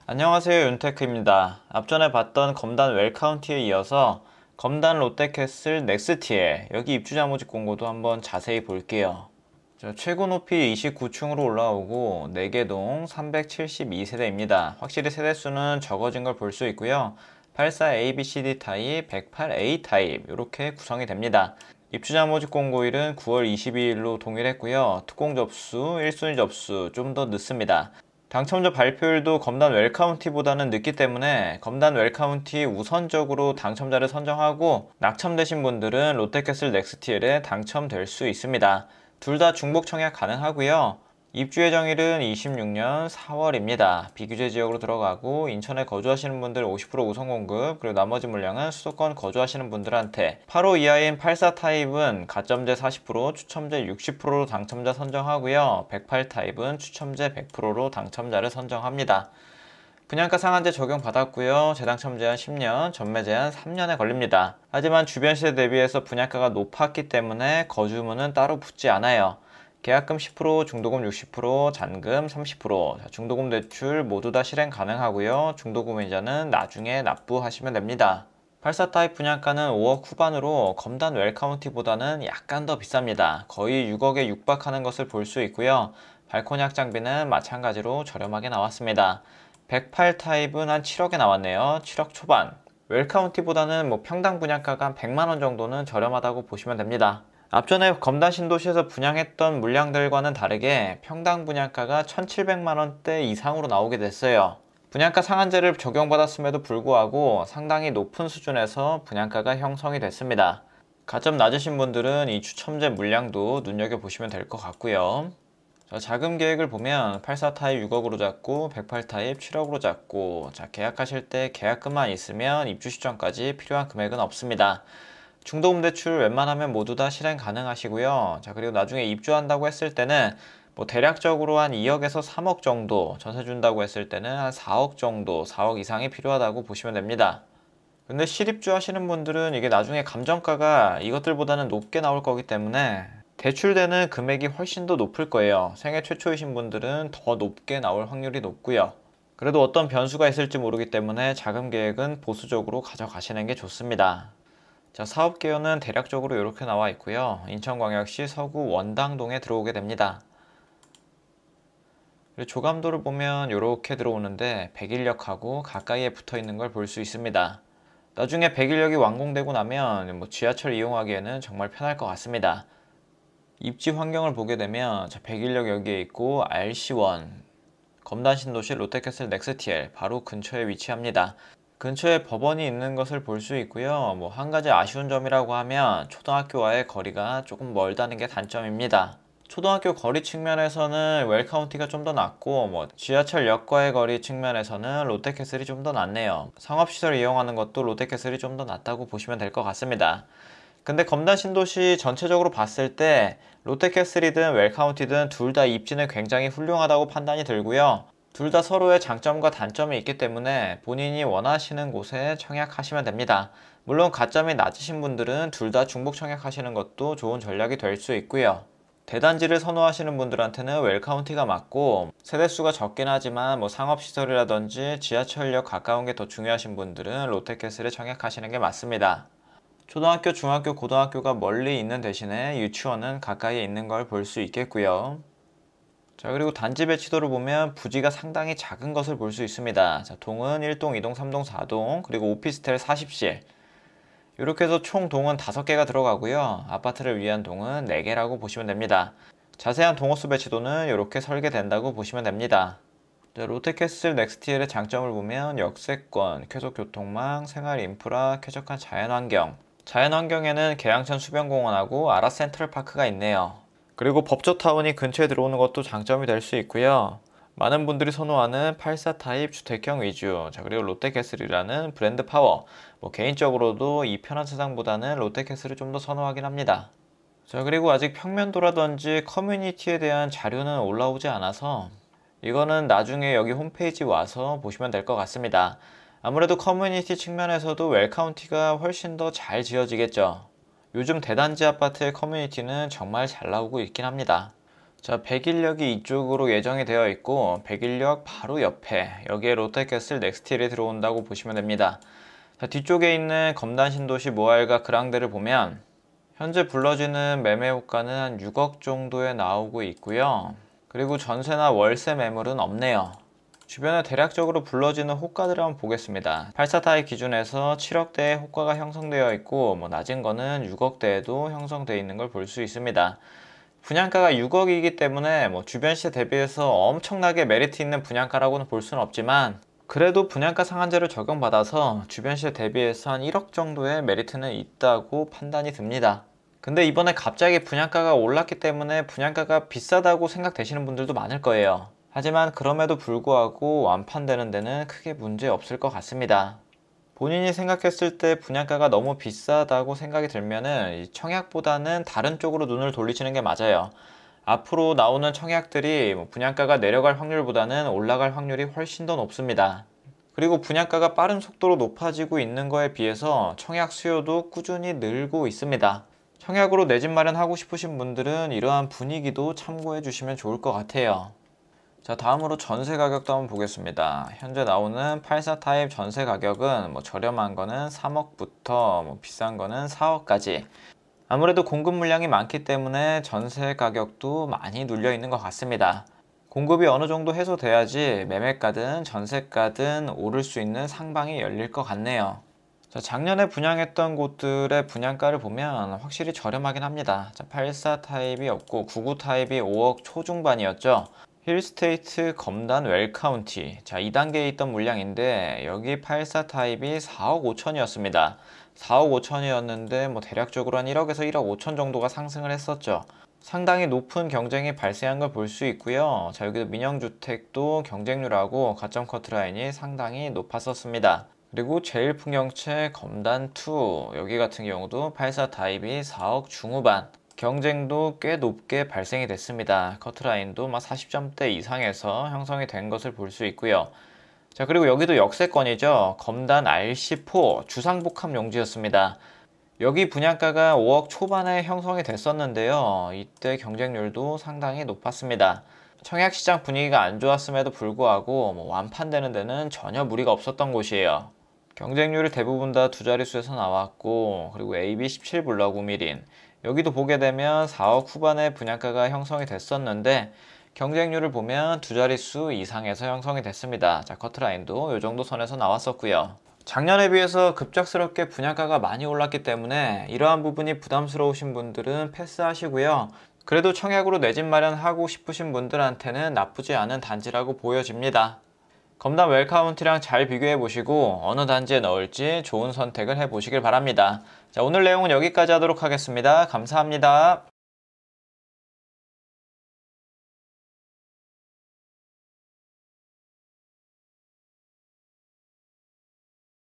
안녕하세요, 윤테크입니다. 앞전에 봤던 검단 웰카운티에 이어서 검단 롯데캐슬 넥스티엘, 여기 입주자 모집 공고도 한번 자세히 볼게요. 최고 높이 29층으로 올라오고 4개동 372세대입니다. 확실히 세대수는 적어진 걸 볼 수 있고요. 84 ABCD 타입, 108A 타입 이렇게 구성이 됩니다. 입주자 모집 공고일은 9월 22일로 동일했고요. 특공 접수, 1순위 접수 좀 더 늦습니다. 당첨자 발표일도 검단 웰카운티보다는 늦기 때문에 검단 웰카운티 우선적으로 당첨자를 선정하고 낙첨되신 분들은 롯데캐슬 넥스티엘에 당첨될 수 있습니다. 둘 다 중복 청약 가능하고요. 입주 예정일은 26년 4월입니다. 비규제 지역으로 들어가고 인천에 거주하시는 분들 50% 우선 공급, 그리고 나머지 물량은 수도권 거주하시는 분들한테 8호 이하인 84 타입은 가점제 40%, 추첨제 60%로 당첨자 선정하고요. 108 타입은 추첨제 100%로 당첨자를 선정합니다. 분양가 상한제 적용받았고요. 재당첨 제한 10년, 전매 제한 3년에 걸립니다. 하지만 주변 시세 대비해서 분양가가 높았기 때문에 거주문은 따로 붙지 않아요. 계약금 10%, 중도금 60%, 잔금 30%, 중도금 대출 모두 다 실행 가능하고요. 중도금 이자는 나중에 납부하시면 됩니다. 84 타입 분양가는 5억 후반으로 검단 웰카운티보다는 약간 더 비쌉니다. 거의 6억에 육박하는 것을 볼 수 있고요. 발코니 확장비는 마찬가지로 저렴하게 나왔습니다. 108 타입은 한 7억에 나왔네요. 7억 초반. 웰카운티보다는 평당 분양가가 한 100만원 정도는 저렴하다고 보시면 됩니다. 앞전에 검단 신도시에서 분양했던 물량들과는 다르게 평당 분양가가 1,700만원대 이상으로 나오게 됐어요. 분양가 상한제를 적용받았음에도 불구하고 상당히 높은 수준에서 분양가가 형성이 됐습니다. 가점 낮으신 분들은 이 추첨제 물량도 눈여겨보시면 될 것 같고요. 자금 계획을 보면 84 타입 6억으로 잡고 108 타입 7억으로 잡고, 계약하실 때 계약금만 있으면 입주 시점까지 필요한 금액은 없습니다. 중도금 대출 웬만하면 모두 다 실행 가능하시고요. 그리고 나중에 입주한다고 했을 때는 대략적으로 한 2억에서 3억 정도, 전세 준다고 했을 때는 한 4억 정도, 4억 이상이 필요하다고 보시면 됩니다. 근데 실입주 하시는 분들은 이게 나중에 감정가가 이것들보다는 높게 나올 거기 때문에 대출되는 금액이 훨씬 더 높을 거예요. 생애 최초이신 분들은 더 높게 나올 확률이 높고요. 그래도 어떤 변수가 있을지 모르기 때문에 자금 계획은 보수적으로 가져가시는 게 좋습니다. 사업 개요는 대략적으로 이렇게 나와 있고요. 인천광역시 서구 원당동에 들어오게 됩니다. 그리고 조감도를 보면 이렇게 들어오는데 백일역하고 가까이에 붙어 있는 걸 볼 수 있습니다. 나중에 백일역이 완공되고 나면 지하철 이용하기에는 정말 편할 것 같습니다. 입지 환경을 보게 되면 백일역 여기에 있고 RC1, 검단 신도시 롯데캐슬 넥스티엘 바로 근처에 위치합니다. 근처에 법원이 있는 것을 볼 수 있고요. 한 가지 아쉬운 점이라고 하면 초등학교와의 거리가 조금 멀다는 게 단점입니다. 초등학교 거리 측면에서는 웰카운티가 좀 더 낫고 지하철역과의 거리 측면에서는 롯데캐슬이 좀 더 낫네요. 상업시설 이용하는 것도 롯데캐슬이 좀 더 낫다고 보시면 될 것 같습니다. 근데 검단 신도시 전체적으로 봤을 때 롯데캐슬이든 웰카운티든 둘 다 입지는 굉장히 훌륭하다고 판단이 들고요. 둘 다 서로의 장점과 단점이 있기 때문에 본인이 원하시는 곳에 청약하시면 됩니다. 물론 가점이 낮으신 분들은 둘 다 중복 청약하시는 것도 좋은 전략이 될 수 있고요. 대단지를 선호하시는 분들한테는 웰카운티가 맞고, 세대수가 적긴 하지만 상업시설이라든지 지하철역 가까운 게 더 중요하신 분들은 롯데캐슬에 청약하시는 게 맞습니다. 초등학교, 중학교, 고등학교가 멀리 있는 대신에 유치원은 가까이에 있는 걸 볼 수 있겠고요. 그리고 단지 배치도를 보면 부지가 상당히 작은 것을 볼 수 있습니다. 동은 1동, 2동, 3동, 4동, 그리고 오피스텔 40실. 이렇게 해서 총 동은 5개가 들어가고요. 아파트를 위한 동은 4개라고 보시면 됩니다. 자세한 동호수 배치도는 이렇게 설계된다고 보시면 됩니다. 롯데캐슬 넥스티엘의 장점을 보면 역세권, 쾌적 교통망, 생활 인프라, 쾌적한 자연환경. 자연환경에는 계양천 수변공원하고 아라 센트럴파크가 있네요. 그리고 법조타운이 근처에 들어오는 것도 장점이 될 수 있고요. 많은 분들이 선호하는 84 타입 주택형 위주, 그리고 롯데캐슬이라는 브랜드 파워. 개인적으로도 이 편한 세상보다는 롯데캐슬을 좀 더 선호하긴 합니다. 그리고 아직 평면도라든지 커뮤니티에 대한 자료는 올라오지 않아서 이거는 나중에 여기 홈페이지 와서 보시면 될 것 같습니다. 아무래도 커뮤니티 측면에서도 웰카운티가 훨씬 더 잘 지어지겠죠. 요즘 대단지 아파트의 커뮤니티는 정말 잘 나오고 있긴 합니다. 자, 백일역이 이쪽으로 예정이 되어 있고 백일역 바로 옆에 여기에 롯데캐슬 넥스틸이 들어온다고 보시면 됩니다. 자, 뒤쪽에 있는 검단 신도시 모알과 그랑데를 보면 현재 불러지는 매매 호가는 한 6억 정도에 나오고 있고요. 그리고 전세나 월세 매물은 없네요. 주변에 대략적으로 불러지는 호가들을 한번 보겠습니다. 84타입 기준에서 7억대의 호가가 형성되어 있고 낮은 거는 6억대에도 형성되어 있는 걸 볼 수 있습니다. 분양가가 6억이기 때문에 주변 시세 대비해서 엄청나게 메리트 있는 분양가라고는 볼 수는 없지만 그래도 분양가 상한제를 적용받아서 주변 시세 대비해서 한 1억 정도의 메리트는 있다고 판단이 듭니다. 근데 이번에 갑자기 분양가가 올랐기 때문에 분양가가 비싸다고 생각되시는 분들도 많을 거예요. 하지만 그럼에도 불구하고 완판되는 데는 크게 문제 없을 것 같습니다. 본인이 생각했을 때 분양가가 너무 비싸다고 생각이 들면은 청약보다는 다른 쪽으로 눈을 돌리시는 게 맞아요. 앞으로 나오는 청약들이 분양가가 내려갈 확률보다는 올라갈 확률이 훨씬 더 높습니다. 그리고 분양가가 빠른 속도로 높아지고 있는 거에 비해서 청약 수요도 꾸준히 늘고 있습니다. 청약으로 내 집 마련하고 싶으신 분들은 이러한 분위기도 참고해 주시면 좋을 것 같아요. 자, 다음으로 전세 가격도 한번 보겠습니다. 현재 나오는 84타입 전세 가격은 저렴한 거는 3억부터 비싼 거는 4억까지. 아무래도 공급 물량이 많기 때문에 전세 가격도 많이 눌려 있는 것 같습니다. 공급이 어느 정도 해소돼야지 매매가든 전세가든 오를 수 있는 상방이 열릴 것 같네요. 자, 작년에 분양했던 곳들의 분양가를 보면 확실히 저렴하긴 합니다. 84 타입이 없고 99 타입이 5억 초중반이었죠. 힐스테이트 검단 웰카운티, 자, 2단계에 있던 물량인데 여기 84 타입이 4억 5천이었습니다. 4억 5천이었는데 대략적으로 한 1억에서 1억 5천 정도가 상승을 했었죠. 상당히 높은 경쟁이 발생한 걸 볼 수 있고요. 자, 여기도 민영주택도 경쟁률하고 가점 커트라인이 상당히 높았었습니다. 그리고 제일풍경채 검단2 여기 같은 경우도 84 타입이 4억 중후반, 경쟁도 꽤 높게 발생이 됐습니다. 커트라인도 40점대 이상에서 형성이 된 것을 볼 수 있고요. 자, 그리고 여기도 역세권이죠. 검단 RC4 주상복합 용지였습니다. 여기 분양가가 5억 초반에 형성이 됐었는데요. 이때 경쟁률도 상당히 높았습니다. 청약시장 분위기가 안 좋았음에도 불구하고 완판되는 데는 전혀 무리가 없었던 곳이에요. 경쟁률이 대부분 다 두 자릿수에서 나왔고, 그리고 AB17 블럭 우미린 여기도 보게 되면 4억 후반에 분양가가 형성이 됐었는데 경쟁률을 보면 두 자릿수 이상에서 형성이 됐습니다. 자, 커트라인도 이 정도 선에서 나왔었고요. 작년에 비해서 급작스럽게 분양가가 많이 올랐기 때문에 이러한 부분이 부담스러우신 분들은 패스하시고요. 그래도 청약으로 내 집 마련하고 싶으신 분들한테는 나쁘지 않은 단지라고 보여집니다. 검단 웰카운티랑 잘 비교해 보시고 어느 단지에 넣을지 좋은 선택을 해 보시길 바랍니다. 자, 오늘 내용은 여기까지 하도록 하겠습니다. 감사합니다.